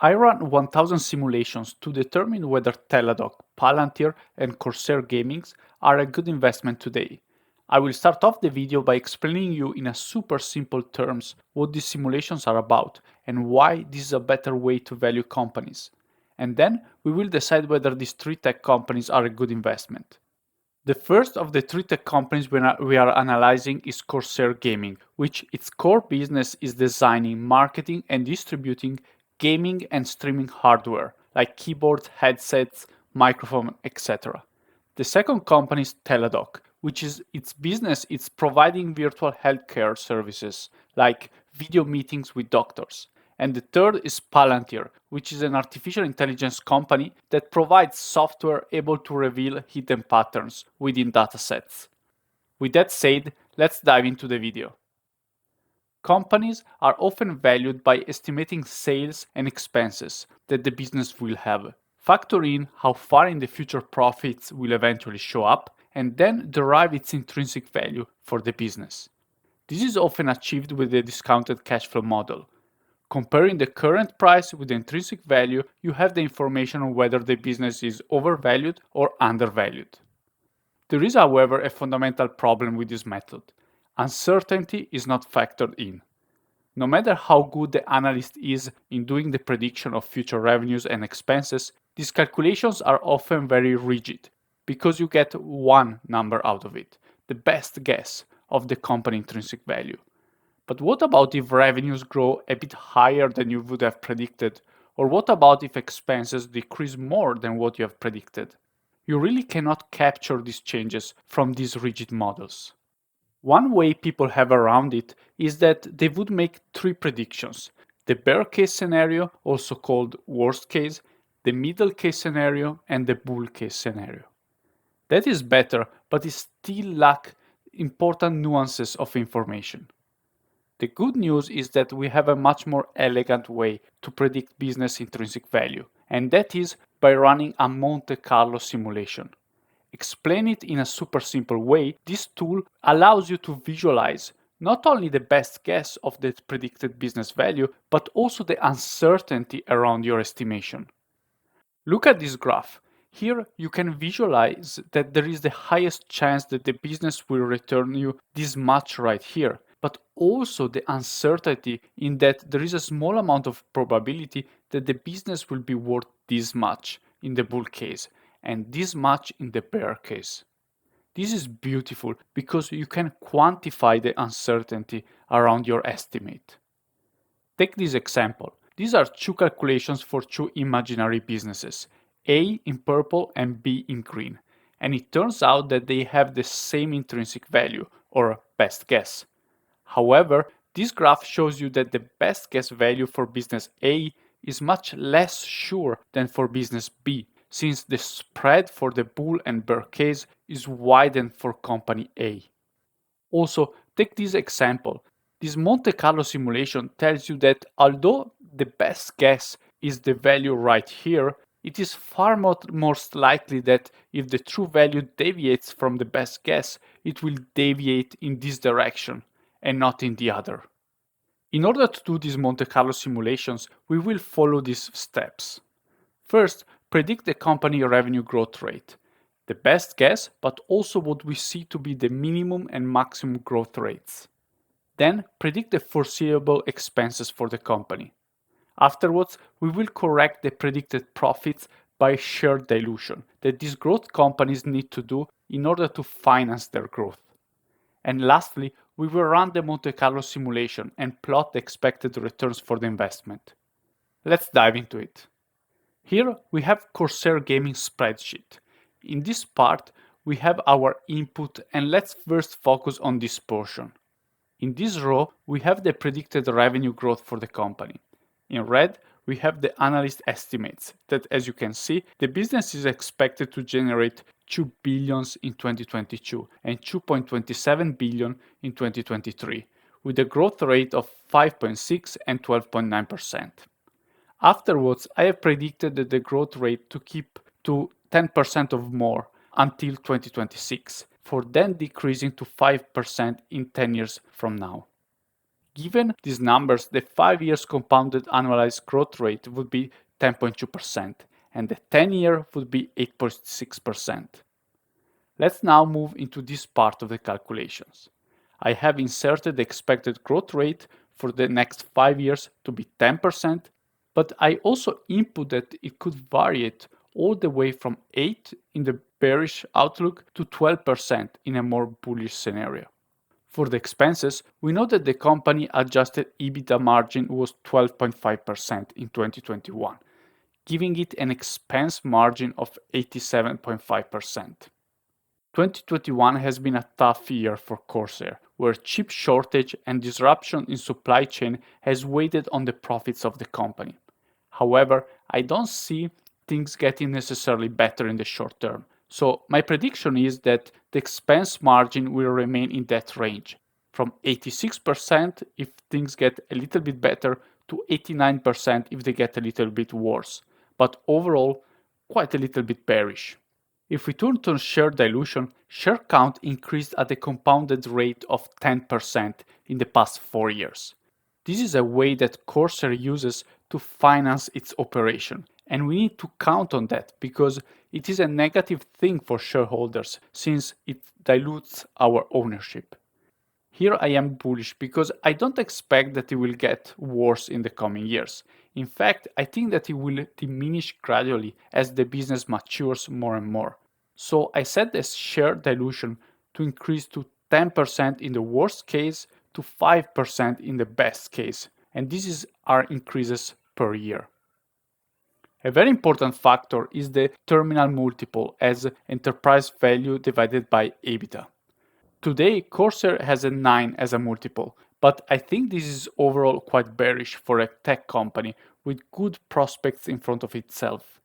I ran 1000 simulations to determine whether Teladoc, Palantir, and Corsair Gamings are a good investment today. I will start off the video by explaining you in a super simple terms what these simulations are about and why this is a better way to value companies. And then we will decide whether these three tech companies are a good investment. The first of the three tech companies we are analyzing is Corsair Gaming, which its core business is designing, marketing, and distributing gaming and streaming hardware like keyboards, headsets, microphone, etc. The second company is Teladoc, which is its business is providing virtual healthcare services like video meetings with doctors. And the third is Palantir, which is an artificial intelligence company that provides software able to reveal hidden patterns within datasets. With that said, let's dive into the video. Companies are often valued by estimating sales and expenses that the business will have. Factor in how far in the future profits will eventually show up, and then derive its intrinsic value for the business. This is often achieved with the discounted cash flow model. Comparing the current price with the intrinsic value, you have the information on whether the business is overvalued or undervalued. There is, however, a fundamental problem with this method. Uncertainty is not factored in. No matter how good the analyst is in doing the prediction of future revenues and expenses, these calculations are often very rigid because you get one number out of it, the best guess of the company intrinsic value. But what about if revenues grow a bit higher than you would have predicted? Or what about if expenses decrease more than what you have predicted? You really cannot capture these changes from these rigid models. One way people have around it is that they would make three predictions: the bear case scenario, also called worst case, the middle case scenario, and the bull case scenario. That is better, but it still lacks important nuances of information. The good news is that we have a much more elegant way to predict business intrinsic value, and that is by running a Monte Carlo simulation. Explain it in a super simple way, this tool allows you to visualize not only the best guess of the predicted business value, but also the uncertainty around your estimation. Look at this graph. Here you can visualize that there is the highest chance that the business will return you this much right here, but also the uncertainty in that there is a small amount of probability that the business will be worth this much in the bull case and this much in the bear case. This is beautiful because you can quantify the uncertainty around your estimate. Take this example. These are two calculations for two imaginary businesses, A in purple and B in green, and it turns out that they have the same intrinsic value, or best guess. However, this graph shows you that the best guess value for business A is much less sure than for business B, since the spread for the bull and bear case is widened for company A. Also, take this example. This Monte Carlo simulation tells you that although the best guess is the value right here, it is far most likely that if the true value deviates from the best guess, it will deviate in this direction and not in the other. In order to do these Monte Carlo simulations, we will follow these steps. First, predict the company revenue growth rate, the best guess, but also what we see to be the minimum and maximum growth rates. Then, predict the foreseeable expenses for the company. Afterwards, we will correct the predicted profits by share dilution that these growth companies need to do in order to finance their growth. And lastly, we will run the Monte Carlo simulation and plot the expected returns for the investment. Let's dive into it. Here we have Corsair Gaming spreadsheet. In this part, we have our input, and let's first focus on this portion. In this row, we have the predicted revenue growth for the company. In red, we have the analyst estimates that, as you can see, the business is expected to generate 2 billion in 2022 and 2.27 billion in 2023, with a growth rate of 5.6 and 12.9%. Afterwards, I have predicted that the growth rate to keep to 10% or more until 2026, for then decreasing to 5% in 10 years from now. Given these numbers, the 5 years compounded annualized growth rate would be 10.2% and the 10-year would be 8.6%. Let's now move into this part of the calculations. I have inserted the expected growth rate for the next 5 years to be 10%, but I also input that it could vary all the way from 8 in the bearish outlook to 12% in a more bullish scenario. For the expenses, we know that the company adjusted EBITDA margin was 12.5% in 2021, giving it an expense margin of 87.5%. 2021 has been a tough year for Corsair, where chip shortage and disruption in supply chain has weighed on the profits of the company. However, I don't see things getting necessarily better in the short term. So my prediction is that the expense margin will remain in that range, from 86% if things get a little bit better to 89% if they get a little bit worse, but overall quite a little bit bearish. If we turn to share dilution, share count increased at a compounded rate of 10% in the past 4 years. This is a way that Corsair uses to finance its operation, and we need to count on that because it is a negative thing for shareholders since it dilutes our ownership. Here I am bullish because I don't expect that it will get worse in the coming years. In fact, I think that it will diminish gradually as the business matures more and more. So I set the share dilution to increase to 10% in the worst case to 5% in the best case, and these are increases per year. A very important factor is the terminal multiple as enterprise value divided by EBITDA. Today, Corsair has a 9 as a multiple, but I think this is overall quite bearish for a tech company with good prospects in front of itself.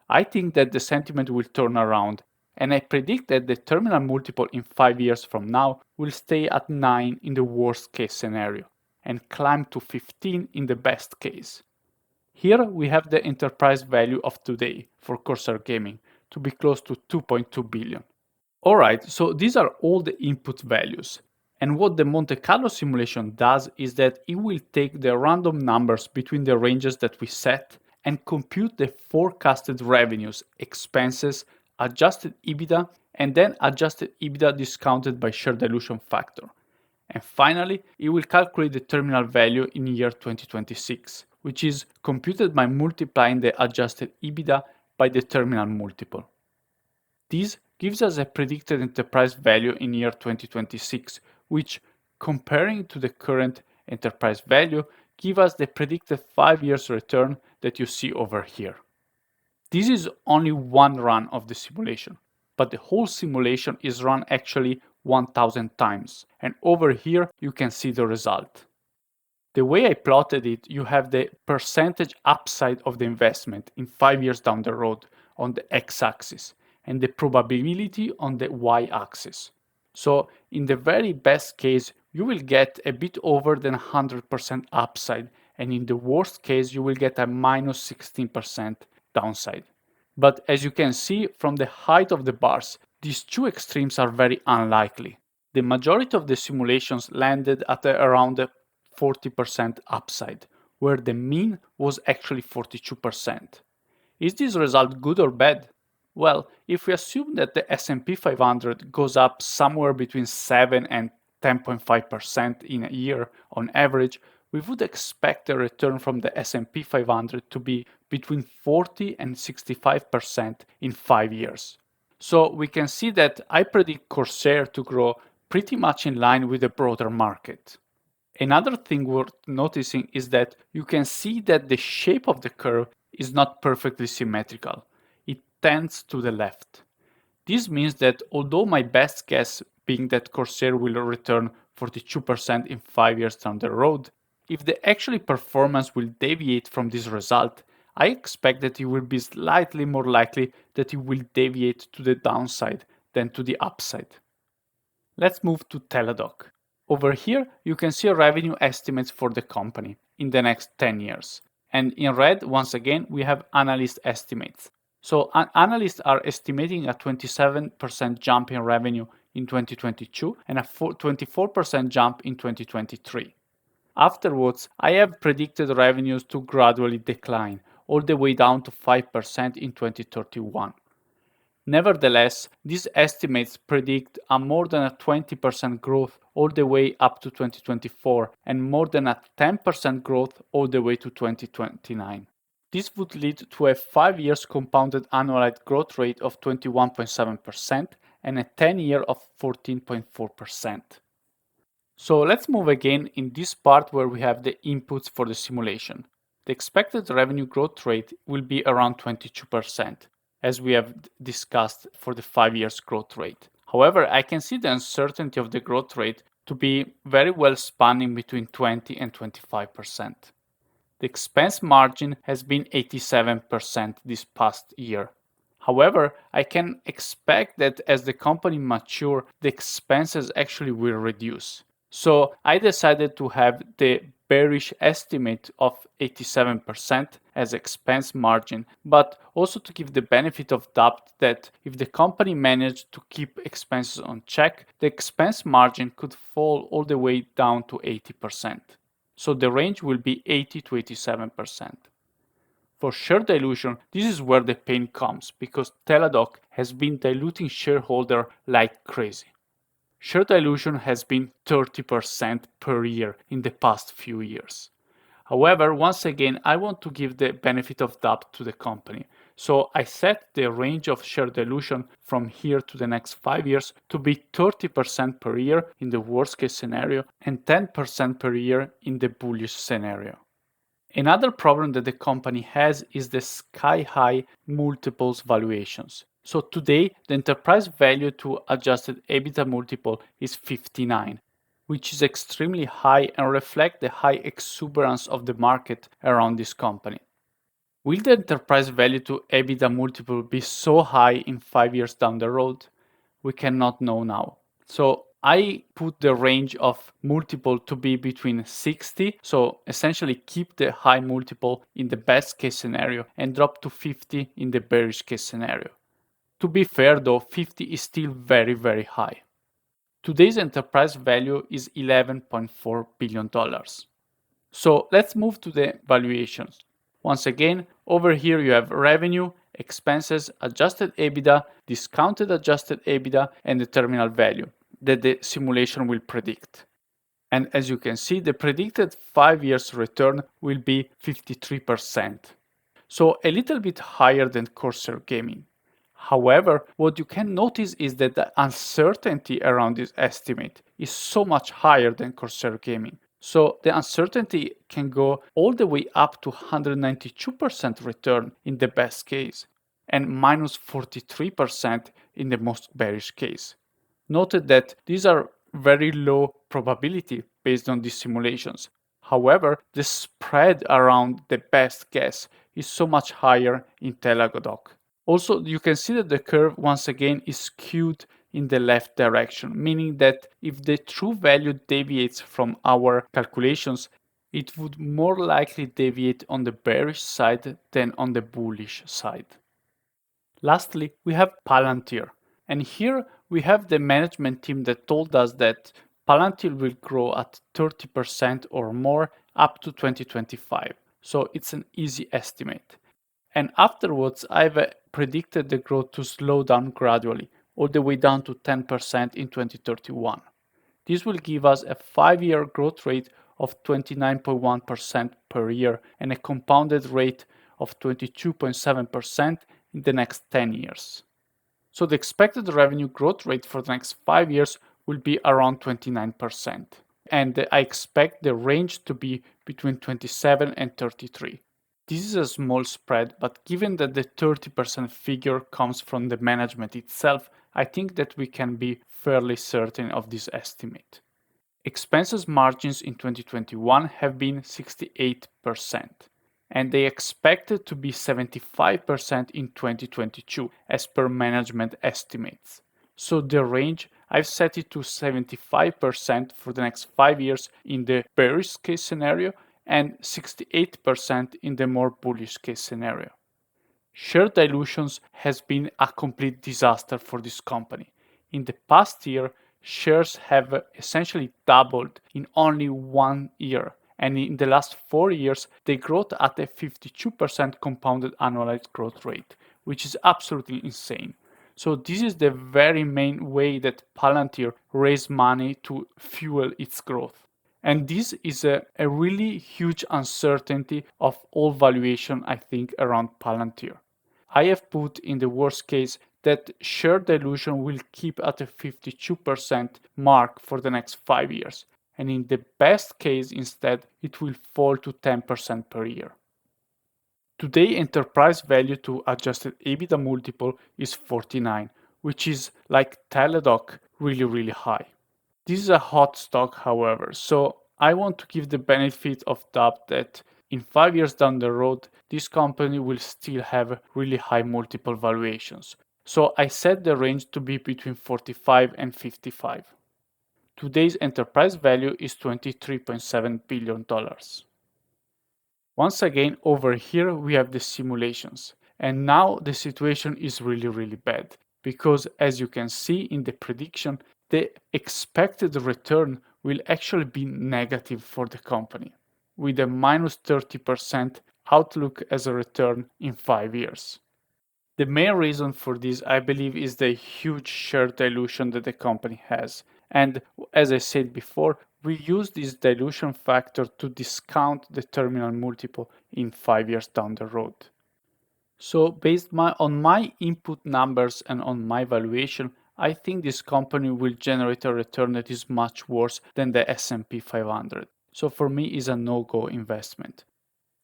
I think that the sentiment will turn around, and I predict that the terminal multiple in 5 years from now will stay at 9 in the worst case scenario and climb to 15 in the best case. Here we have the enterprise value of today for Corsair Gaming to be close to 2.2 billion. Alright, so these are all the input values. And what the Monte Carlo simulation does is that it will take the random numbers between the ranges that we set and compute the forecasted revenues, expenses, adjusted EBITDA, and then adjusted EBITDA discounted by share dilution factor. And finally, it will calculate the terminal value in year 2026, which is computed by multiplying the adjusted EBITDA by the terminal multiple. This gives us a predicted enterprise value in year 2026, which, comparing to the current enterprise value, gives us the predicted 5 years return that you see over here. This is only one run of the simulation, but the whole simulation is run actually 1000 times, and over here you can see the result. The way I plotted it, you have the percentage upside of the investment in 5 years down the road on the x-axis, and the probability on the y-axis. So in the very best case, you will get a bit over than 100% upside, and in the worst case, you will get a minus 16% downside. But as you can see from the height of the bars, these two extremes are very unlikely. The majority of the simulations landed at around 40% upside, where the mean was actually 42%. Is this result good or bad? Well, if we assume that the S&P 500 goes up somewhere between 7 and 10.5% in a year on average, we would expect a return from the S&P 500 to be between 40 and 65% in 5 years. So we can see that I predict Corsair to grow pretty much in line with the broader market. Another thing worth noticing is that you can see that the shape of the curve is not perfectly symmetrical. It tends to the left. This means that although my best guess being that Corsair will return 42% in 5 years down the road, if the actual performance will deviate from this result, I expect that it will be slightly more likely that it will deviate to the downside than to the upside. Let's move to Teladoc. Over here, you can see revenue estimates for the company in the next 10 years. And in red, once again, we have analyst estimates. So analysts are estimating a 27% jump in revenue in 2022 and a 24% jump in 2023. Afterwards, I have predicted revenues to gradually decline, all the way down to 5% in 2031. Nevertheless, these estimates predict a more than a 20% growth all the way up to 2024 and more than a 10% growth all the way to 2029. This would lead to a 5 years compounded annualized growth rate of 21.7% and a 10-year of 14.4%. So let's move again in this part where we have the inputs for the simulation. The expected revenue growth rate will be around 22%, as we have discussed for the 5 years growth rate. However, I can see the uncertainty of the growth rate to be very well spanning between 20 and 25%. The expense margin has been 87% this past year. However, I can expect that as the company matures, the expenses actually will reduce. So I decided to have the bearish estimate of 87% as expense margin, but also to give the benefit of doubt that if the company managed to keep expenses on check, the expense margin could fall all the way down to 80%. So the range will be 80 to 87%. For share dilution, this is where the pain comes because Teladoc has been diluting shareholders like crazy. Share dilution has been 30% per year in the past few years. However, once again, I want to give the benefit of doubt to the company. So I set the range of share dilution from here to the next 5 years to be 30% per year in the worst case scenario and 10% per year in the bullish scenario. Another problem that the company has is the sky-high multiples valuations. So today, the enterprise value to adjusted EBITDA multiple is 59, which is extremely high and reflects the high exuberance of the market around this company. Will the enterprise value to EBITDA multiple be so high in 5 years down the road? We cannot know now. So I put the range of multiple to be between 60, so essentially keep the high multiple in the best case scenario and drop to 50 in the bearish case scenario. To be fair though, 50 is still very, very high. Today's enterprise value is $11.4 billion. So let's move to the valuations. Once again, over here you have revenue, expenses, adjusted EBITDA, discounted adjusted EBITDA, and the terminal value that the simulation will predict. And as you can see, the predicted 5 years return will be 53%. So a little bit higher than Corsair Gaming. However, what you can notice is that the uncertainty around this estimate is so much higher than Corsair Gaming. So the uncertainty can go all the way up to 192% return in the best case and minus 43% in the most bearish case. Note that these are very low probability based on these simulations. However, the spread around the best guess is so much higher in Teladoc. Also, you can see that the curve once again is skewed in the left direction, meaning that if the true value deviates from our calculations, it would more likely deviate on the bearish side than on the bullish side. Lastly, we have Palantir. And here we have the management team that told us that Palantir will grow at 30% or more up to 2025. So it's an easy estimate. And afterwards, I've predicted the growth to slow down gradually, all the way down to 10% in 2031. This will give us a 5-year growth rate of 29.1% per year and a compounded rate of 22.7% in the next 10 years. So the expected revenue growth rate for the next 5 years will be around 29%. And I expect the range to be between 27 and 33. This is a small spread, but given that the 30% figure comes from the management itself, I think that we can be fairly certain of this estimate. Expenses margins in 2021 have been 68%, and they expected to be 75% in 2022 as per management estimates. So the range, I've set it to 75% for the next 5 years in the bearish case scenario and 68% in the more bullish case scenario. Share dilutions has been a complete disaster for this company. In the past year, shares have essentially doubled in only 1 year, and in the last 4 years they growth at a 52% compounded annualized growth rate, which is absolutely insane. So this is the very main way that Palantir raised money to fuel its growth. And this is a really huge uncertainty of all valuation, I think, around Palantir. I have put in the worst case that share dilution will keep at a 52% mark for the next 5 years. And in the best case, instead, it will fall to 10% per year. Today, enterprise value to adjusted EBITDA multiple is 49, which is like Teladoc, really high. This is a hot stock, however, so I want to give the benefit of doubt that in 5 years down the road, this company will still have really high multiple valuations. So I set the range to be between 45 and 55. Today's enterprise value is $23.7 billion. Once again, over here we have the simulations. And now the situation is really bad because as you can see in the prediction, the expected return will actually be negative for the company with a minus 30% outlook as a return in 5 years. The main reason for this, I believe, is the huge share dilution that the company has. And as I said before, we use this dilution factor to discount the terminal multiple in 5 years down the road. So based on my input numbers and on my valuation, I think this company will generate a return that is much worse than the S&P 500. So for me, it's a no-go investment.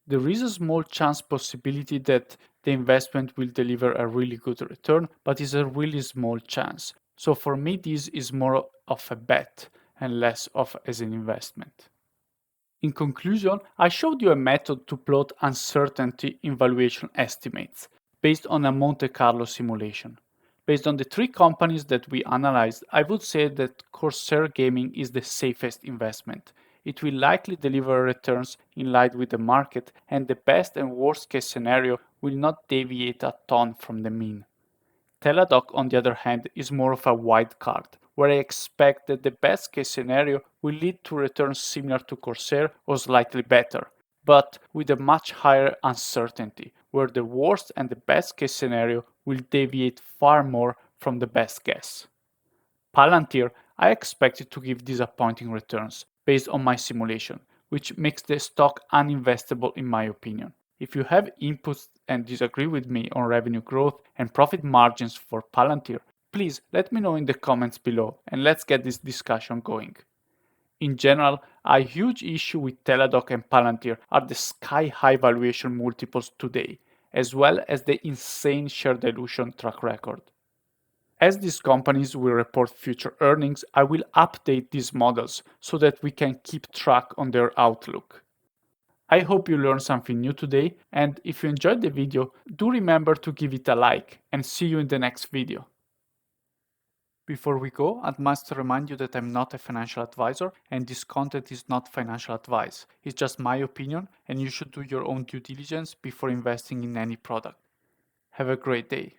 There is a small chance possibility that the investment will deliver a really good return, but it's a really small chance. So for me, this is more of a bet and less of as an investment. In conclusion, I showed you a method to plot uncertainty in valuation estimates based on a Monte Carlo simulation. Based on the 3 companies that we analyzed, I would say that Corsair Gaming is the safest investment. It will likely deliver returns in line with the market, and the best and worst case scenario will not deviate a ton from the mean. Teladoc, on the other hand, is more of a wild card, where I expect that the best case scenario will lead to returns similar to Corsair or slightly better, but with a much higher uncertainty, where the worst and the best case scenario will deviate far more from the best guess. Palantir, I expect it to give disappointing returns based on my simulation, which makes the stock uninvestable in my opinion. If you have inputs and disagree with me on revenue growth and profit margins for Palantir, please let me know in the comments below and let's get this discussion going. In general, a huge issue with Teladoc and Palantir are the sky-high valuation multiples today, as well as the insane share dilution track record. As these companies will report future earnings, I will update these models so that we can keep track on their outlook. I hope you learned something new today, and if you enjoyed the video, do remember to give it a like and see you in the next video. Before we go, I must remind you that I'm not a financial advisor and this content is not financial advice. It's just my opinion and you should do your own due diligence before investing in any product. Have a great day.